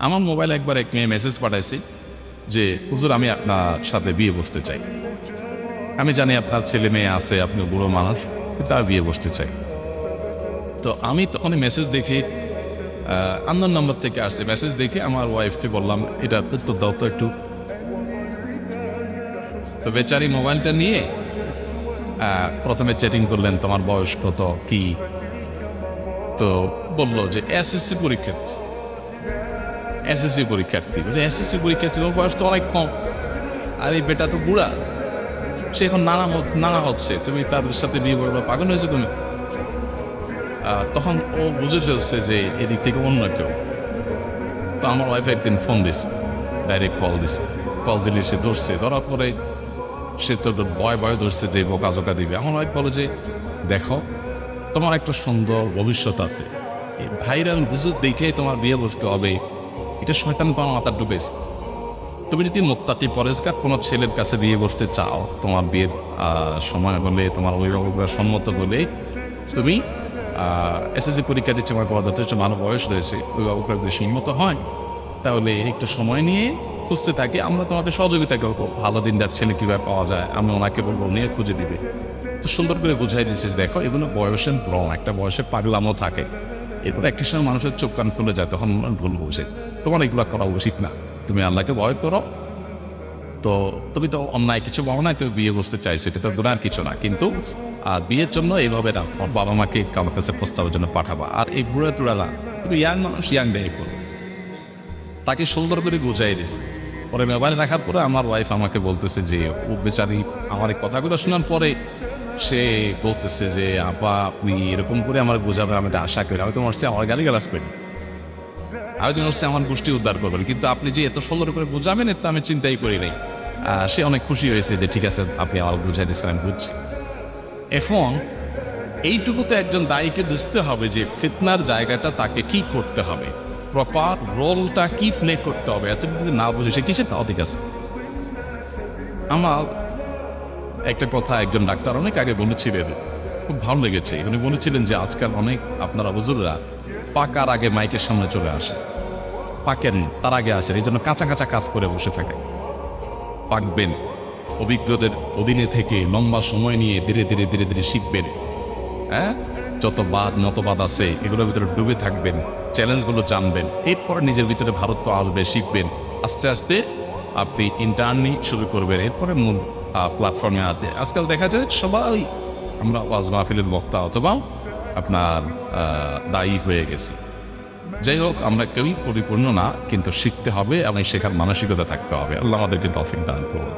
আমার মোবাইলে একবার এক মেয়ে মেসেজ পাঠাইছি যে হুজুর আমি আপনার সাথে বিয়ে বসতে চাই। আমি জানি আপনার ছেলে মেয়ে আছে, আপনি বুড়ো মানুষ, কিন্তু আমি বিয়ে বসতে চাই। তো আমি তখন মেসেজ দেখি আননোন নাম্বার থেকে আসছে, মেসেজ দেখে আমার ওয়াইফকে বললাম এটা উত্তর দাও তো একটু। তো বেচারি মোবাইলটা নিয়ে প্রথমে চ্যাটিং করলেন, তোমার বয়স কত কি, তো বললো যে এসএসসি পরীক্ষার্থী। এসএসসি পরীক্ষার্থী বলে এসএসসি পরীক্ষার্থী বয়স তো অনেক কম, আর এই বেটা তো বুড়া, সে এখন নানা হচ্ছে, তুমি তার সাথে বিয়ে করবে, পাগল হয়েছে তুমি। তখন ও বুঝে ফেলছে যে এদিক থেকে অন্য কেউ। তো আমার ওয়াইফ একদিন ফোন দিছে, ডাইরেক্ট কল দিলে সে ধরছে, ধরার পরে সে তো ভয় ধরছে যে বোকা দিবে। আমার ওয়াইফ বলে যে দেখো তোমার একটা সুন্দর ভবিষ্যৎ আছে, এই ভাইরাল হুজুর দেখে তোমার বিয়ে বসতে হবে, এটা শয়তান তোমার মাথা ঢুকেছে। তুমি যদি মুত্তাকি পরেজগার কোনো ছেলের কাছে বিয়ে বসতে চাও, তোমার বিয়ের সময় হলে, তোমার অভিভাবকরা সম্মত হলে, তুমি এসএসসি পরীক্ষা দিচ্ছে, আমার পড়া যথেষ্ট ভালো বয়স রয়েছে, অভিভাবকরা যদি সম্মত হয় তাহলে একটু সময় নিয়ে খুঁজতে থাকি, আমরা তোমাদের সহযোগিতা করবো। ভালো দিনদার ছেলে কীভাবে পাওয়া যায় আমি ওনাকে বলবো, নিয়ে খুঁজে দিবে। তো সুন্দর করে বুঝাই দিচ্ছি, দেখো এগুলো বয়সের ভ্রম, একটা বয়সে পাগলামও থাকে, এরপর একটা সময় মানুষের চোখ কান খুলে যায়, তখন ভুল বুঝে। তোমার এগুলো করা উচিত না, তুমি আল্লাহকে ভয় করো। তো তুমি তো অন্যায় কিছু বলো না, তুমি বিয়ে বসতে চাইছো, এটা তো গুনার কিছু না, কিন্তু বিয়ের জন্য এইভাবে না, তোমার বাবা মাকে কারোর কাছে প্রস্তাবের জন্য পাঠাবা। আর এই বুড়া টুড়ালা, তুমি ইয়াং মানুষ, ইয়াং বিয়ে করো। তাকে সুন্দর করে বুঝাই দিছে। পরে মোবাইল রাখার পরে আমার ওয়াইফ আমাকে বলতেছে যে ও বেচারি আমার এই কথাগুলো শোনার পরে সে বলতেছে যে আপা আপনি এরকম করে আমার বোঝাবেন, আমি এটা আশা করি, আমি তো মরছি আমার গালি গালাজ করি, আমি তো মরছি আমার গোষ্ঠী উদ্ধার করবেন, কিন্তু আপনি যে এত সুন্দর করে বোঝাবেন এটা আমি চিন্তাই করি নাই। সে অনেক খুশি হয়েছে যে ঠিক আছে আপনি আমার বুঝাই দিচ্ছেন, আমি বুঝছি। এখন এইটুকু তো একজন দায়ীকে বুঝতে হবে যে ফিতনার জায়গাটা তাকে কি করতে হবে, প্রপার রোলটা কি প্লে করতে হবে। এত যদি না বুঝে সে কিসে, তাও ঠিক আছে। আমার একটা কথা একজন ডাক্তার অনেক আগে বলেছিলেন, খুব ভালো লেগেছে। উনি বলেছিলেন যে আজকাল অনেক আপনারা হুজুররা পাকার আগে মাইকের সামনে চলে আসে, পাকেন তার আগে আসেন, এই জন্য কাঁচা কাঁচা কাজ করে বসে থাকে। পাকবেন, অভিজ্ঞদের অধীনে থেকে লম্বা সময় নিয়ে ধীরে ধীরে ধীরে ধীরে শিখবেন। হ্যাঁ, যত মতবাদ আছে এগুলোর ভিতরে ডুবে থাকবেন, চ্যালেঞ্জগুলো জানবেন, এরপরে নিজের ভিতরে ভারত আসবে, শিখবেন। আস্তে আস্তে আপনি ইন্টার্নি শুরু করবেন, এরপরে মূল প্ল্যাটফর্মে আসবে। আজকাল দেখা যায় সবাই আমরা ওয়াজ মাহফিলের বক্তা অথবা আপনার দায়ী হয়ে গেছি। যাই হোক, আমরা কেউই পরিপূর্ণ না, কিন্তু শিখতে হবে এবং শেখার মানসিকতা থাকতে হবে। আল্লাহ আমাদেরকে তৌফিক দান করুন।